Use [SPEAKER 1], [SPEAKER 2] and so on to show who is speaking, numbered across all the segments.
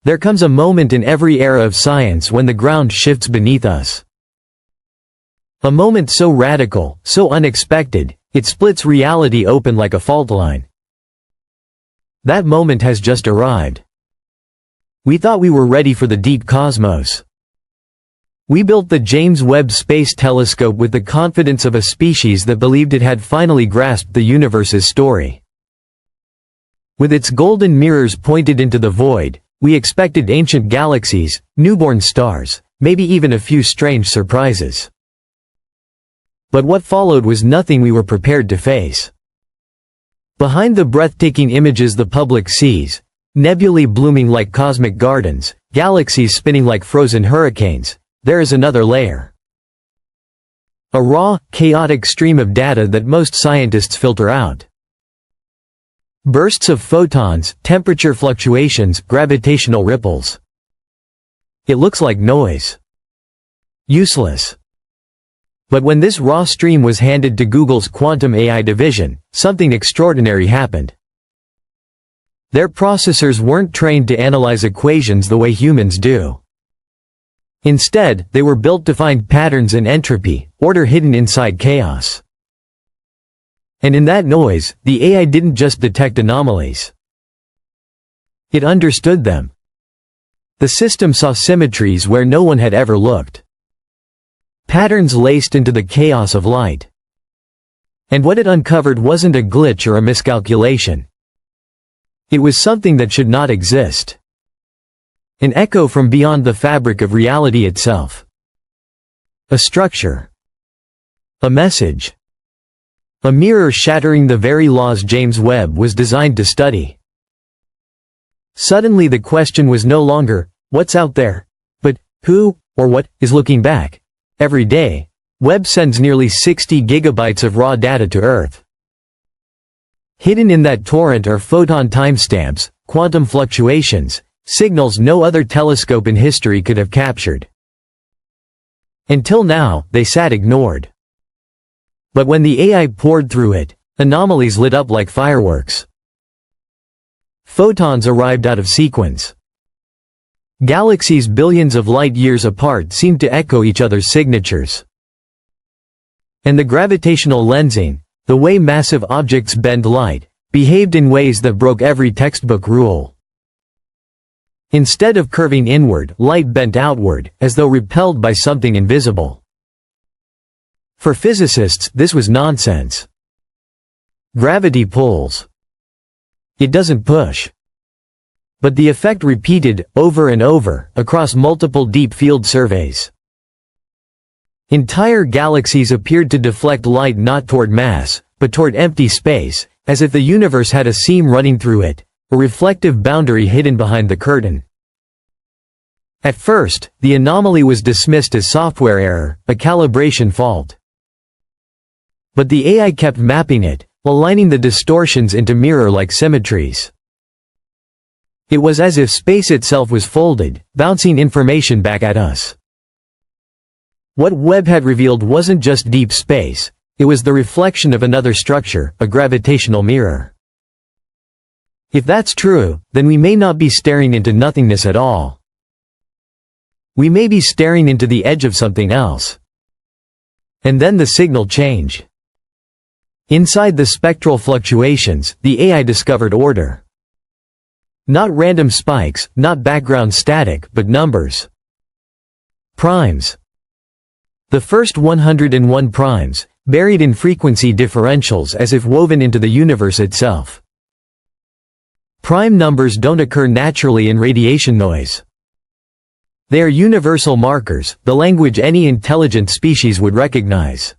[SPEAKER 1] There comes a moment in every era of science when the ground shifts beneath us. A moment so radical, so unexpected, it splits reality open like a fault line. That moment has just arrived. We thought we were ready for the deep cosmos. We built the James Webb Space Telescope with the confidence of a species that believed it had finally grasped the universe's story. With its golden mirrors pointed into the void, we expected ancient galaxies, newborn stars, maybe even a few strange surprises. But what followed was nothing we were prepared to face. Behind the breathtaking images the public sees, nebulae blooming like cosmic gardens, galaxies spinning like frozen hurricanes, there is another layer. A raw, chaotic stream of data that most scientists filter out. Bursts of photons, temperature fluctuations, gravitational ripples. It looks like noise. Useless. But when this raw stream was handed to Google's quantum AI division, something extraordinary happened. Their processors weren't trained to analyze equations the way humans do. Instead, they were built to find patterns in entropy, order hidden inside chaos. And in that noise, the AI didn't just detect anomalies. It understood them. The system saw symmetries where no one had ever looked. Patterns laced into the chaos of light. And what it uncovered wasn't a glitch or a miscalculation. It was something that should not exist. An echo from beyond the fabric of reality itself. A structure. A message. A mirror shattering the very laws James Webb was designed to study. Suddenly the question was no longer, what's out there? But, who, or what, is looking back? Every day, Webb sends nearly 60 gigabytes of raw data to Earth. Hidden in that torrent are photon timestamps, quantum fluctuations, signals no other telescope in history could have captured. Until now, they sat ignored. But when the AI poured through it, anomalies lit up like fireworks. Photons arrived out of sequence. Galaxies billions of light-years apart seemed to echo each other's signatures. And the gravitational lensing, the way massive objects bend light, behaved in ways that broke every textbook rule. Instead of curving inward, light bent outward, as though repelled by something invisible. For physicists, this was nonsense. Gravity pulls. It doesn't push. But the effect repeated, over and over, across multiple deep field surveys. Entire galaxies appeared to deflect light not toward mass, but toward empty space, as if the universe had a seam running through it, a reflective boundary hidden behind the curtain. At first, the anomaly was dismissed as software error, a calibration fault. But the AI kept mapping it, aligning the distortions into mirror-like symmetries. It was as if space itself was folded, bouncing information back at us. What Webb had revealed wasn't just deep space, it was the reflection of another structure, a gravitational mirror. If that's true, then we may not be staring into nothingness at all. We may be staring into the edge of something else. And then the signal changed. Inside the spectral fluctuations, the AI discovered order. Not random spikes, not background static, but numbers. Primes. The first 101 primes, buried in frequency differentials as if woven into the universe itself. Prime numbers don't occur naturally in radiation noise. They are universal markers, the language any intelligent species would recognize.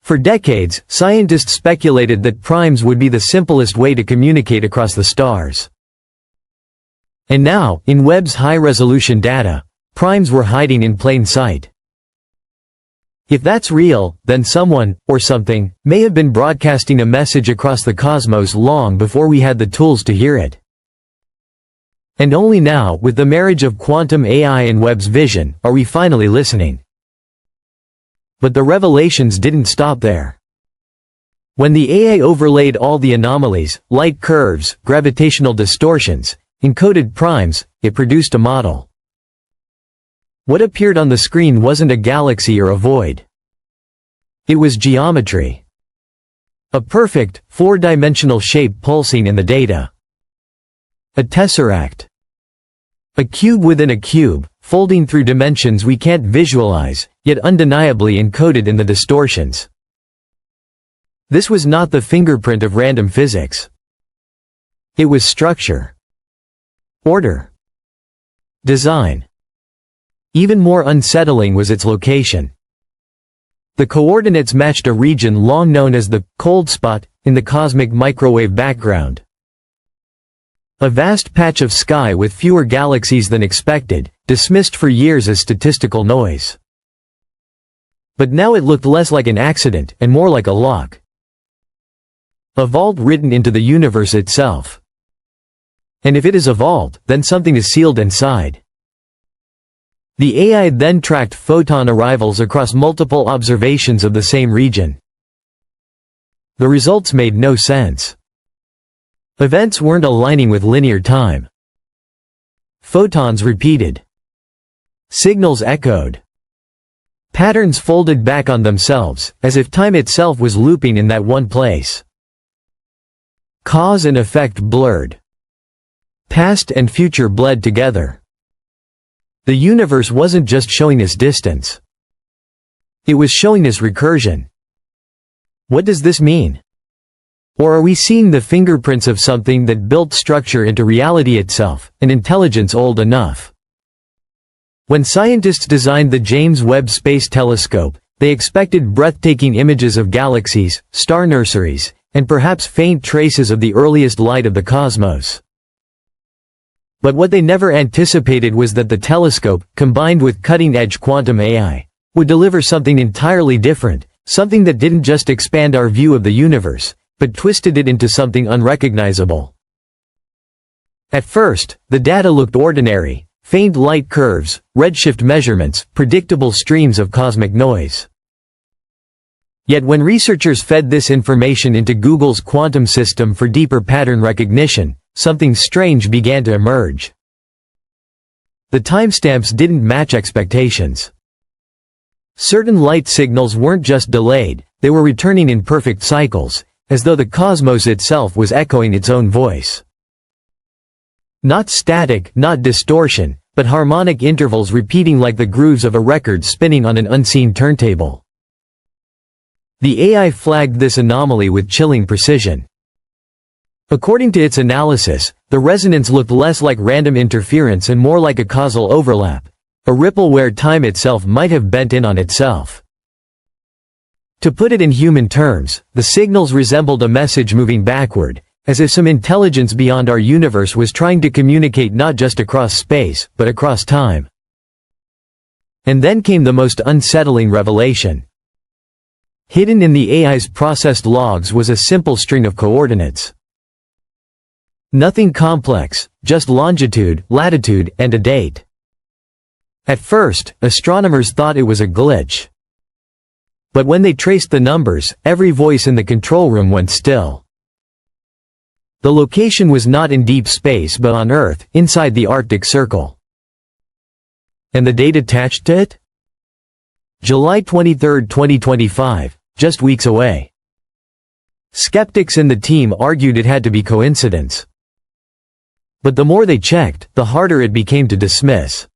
[SPEAKER 1] For decades, scientists speculated that primes would be the simplest way to communicate across the stars. And now, in Webb's high-resolution data, primes were hiding in plain sight. If that's real, then someone, or something, may have been broadcasting a message across the cosmos long before we had the tools to hear it. And only now, with the marriage of quantum AI and Webb's vision, are we finally listening. But the revelations didn't stop there. When the AI overlaid all the anomalies, light curves, gravitational distortions, encoded primes, it produced a model. What appeared on the screen wasn't a galaxy or a void. It was geometry. A perfect, four-dimensional shape pulsing in the data. A tesseract. A cube within a cube, folding through dimensions we can't visualize, yet undeniably encoded in the distortions. This was not the fingerprint of random physics. It was structure. Order. Design. Even more unsettling was its location. The coordinates matched a region long known as the cold spot in the cosmic microwave background. A vast patch of sky with fewer galaxies than expected, dismissed for years as statistical noise. But now it looked less like an accident and more like a lock. A vault written into the universe itself. And if it is a vault, then something is sealed inside. The AI then tracked photon arrivals across multiple observations of the same region. The results made no sense. Events weren't aligning with linear time. Photons repeated. Signals echoed. Patterns folded back on themselves, as if time itself was looping in that one place. Cause and effect blurred. Past and future bled together. The universe wasn't just showing us distance. It was showing us recursion. What does this mean? Or are we seeing the fingerprints of something that built structure into reality itself, an intelligence old enough? When scientists designed the James Webb Space Telescope, they expected breathtaking images of galaxies, star nurseries, and perhaps faint traces of the earliest light of the cosmos. But what they never anticipated was that the telescope, combined with cutting-edge quantum AI, would deliver something entirely different, something that didn't just expand our view of the universe, but twisted it into something unrecognizable. At first, the data looked ordinary: faint light curves, redshift measurements, predictable streams of cosmic noise. Yet when researchers fed this information into Google's quantum system for deeper pattern recognition, something strange began to emerge. The timestamps didn't match expectations. Certain light signals weren't just delayed, they were returning in perfect cycles, as though the cosmos itself was echoing its own voice. Not static, not distortion, but harmonic intervals repeating like the grooves of a record spinning on an unseen turntable. The AI flagged this anomaly with chilling precision. According to its analysis, the resonance looked less like random interference and more like a causal overlap, a ripple where time itself might have bent in on itself. To put it in human terms, the signals resembled a message moving backward, as if some intelligence beyond our universe was trying to communicate not just across space, but across time. And then came the most unsettling revelation. Hidden in the AI's processed logs was a simple string of coordinates. Nothing complex, just longitude, latitude, and a date. At first, astronomers thought it was a glitch. But when they traced the numbers, every voice in the control room went still. The location was not in deep space but on Earth, inside the Arctic Circle. And the date attached to it? July 23, 2025, just weeks away. Skeptics in the team argued it had to be coincidence. But the more they checked, the harder it became to dismiss.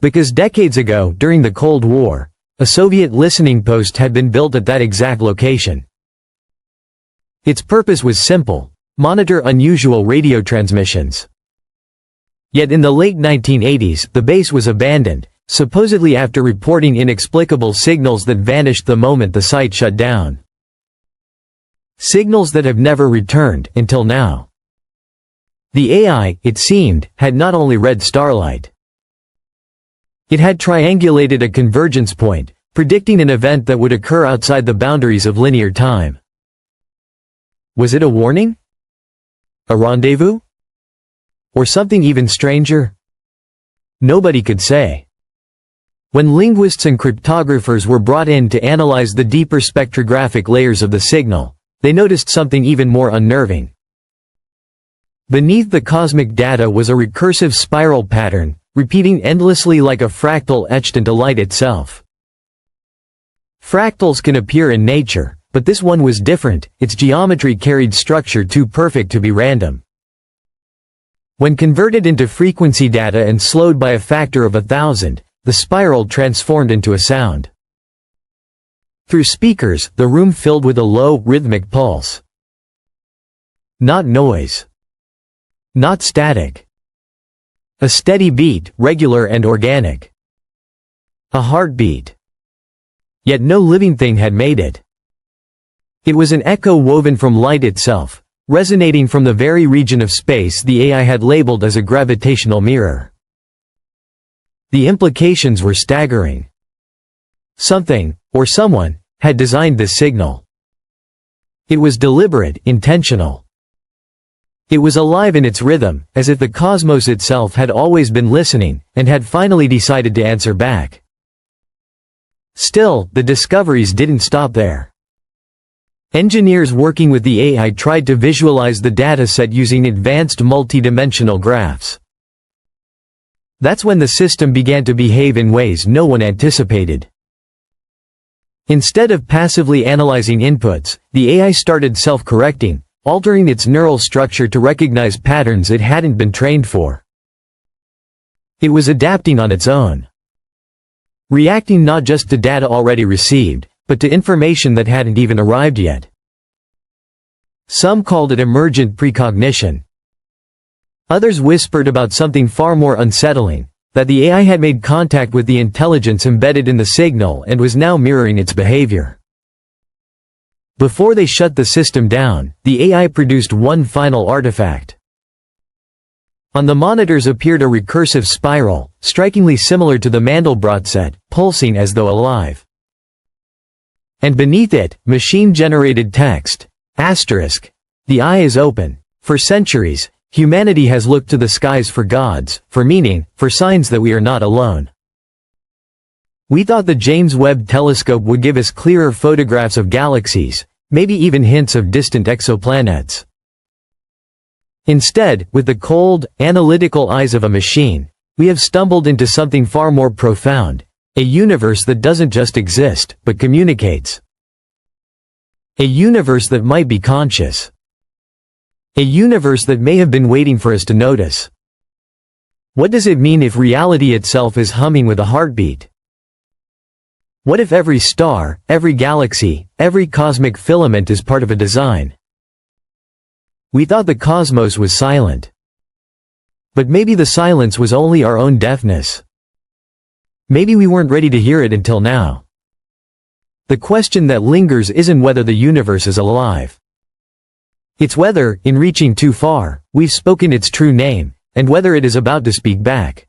[SPEAKER 1] Because decades ago, during the Cold War, a Soviet listening post had been built at that exact location. Its purpose was simple: monitor unusual radio transmissions. Yet in the late 1980s, the base was abandoned, supposedly after reporting inexplicable signals that vanished the moment the site shut down. Signals that have never returned, until now. The AI, it seemed, had not only read starlight. It had triangulated a convergence point, predicting an event that would occur outside the boundaries of linear time. Was it a warning? A rendezvous? Or something even stranger? Nobody could say. When linguists and cryptographers were brought in to analyze the deeper spectrographic layers of the signal, they noticed something even more unnerving. Beneath the cosmic data was a recursive spiral pattern, repeating endlessly like a fractal etched into light itself. Fractals can appear in nature, but this one was different. Its geometry carried structure too perfect to be random. When converted into frequency data and slowed by a factor of 1,000, the spiral transformed into a sound. Through speakers, the room filled with a low, rhythmic pulse. Not noise. Not static. A steady beat, regular and organic. A heartbeat. Yet no living thing had made it. It was an echo woven from light itself, resonating from the very region of space the AI had labeled as a gravitational mirror. The implications were staggering. Something, or someone, had designed this signal. It was deliberate, intentional. It was alive in its rhythm, as if the cosmos itself had always been listening, and had finally decided to answer back. Still, the discoveries didn't stop there. Engineers working with the AI tried to visualize the dataset using advanced multidimensional graphs. That's when the system began to behave in ways no one anticipated. Instead of passively analyzing inputs, the AI started self-correcting, altering its neural structure to recognize patterns it hadn't been trained for. It was adapting on its own. Reacting not just to data already received, but to information that hadn't even arrived yet. Some called it emergent precognition. Others whispered about something far more unsettling, that the AI had made contact with the intelligence embedded in the signal and was now mirroring its behavior. Before they shut the system down, the AI produced one final artifact. On the monitors appeared a recursive spiral, strikingly similar to the Mandelbrot set, pulsing as though alive. And beneath it, machine-generated text. Asterisk. The eye is open. For centuries, humanity has looked to the skies for gods, for meaning, for signs that we are not alone. We thought the James Webb Telescope would give us clearer photographs of galaxies, maybe even hints of distant exoplanets. Instead, with the cold, analytical eyes of a machine, we have stumbled into something far more profound, a universe that doesn't just exist, but communicates. A universe that might be conscious. A universe that may have been waiting for us to notice. What does it mean if reality itself is humming with a heartbeat? What if every star, every galaxy, every cosmic filament is part of a design? We thought the cosmos was silent. But maybe the silence was only our own deafness. Maybe we weren't ready to hear it until now. The question that lingers isn't whether the universe is alive. It's whether, in reaching too far, we've spoken its true name, and whether it is about to speak back.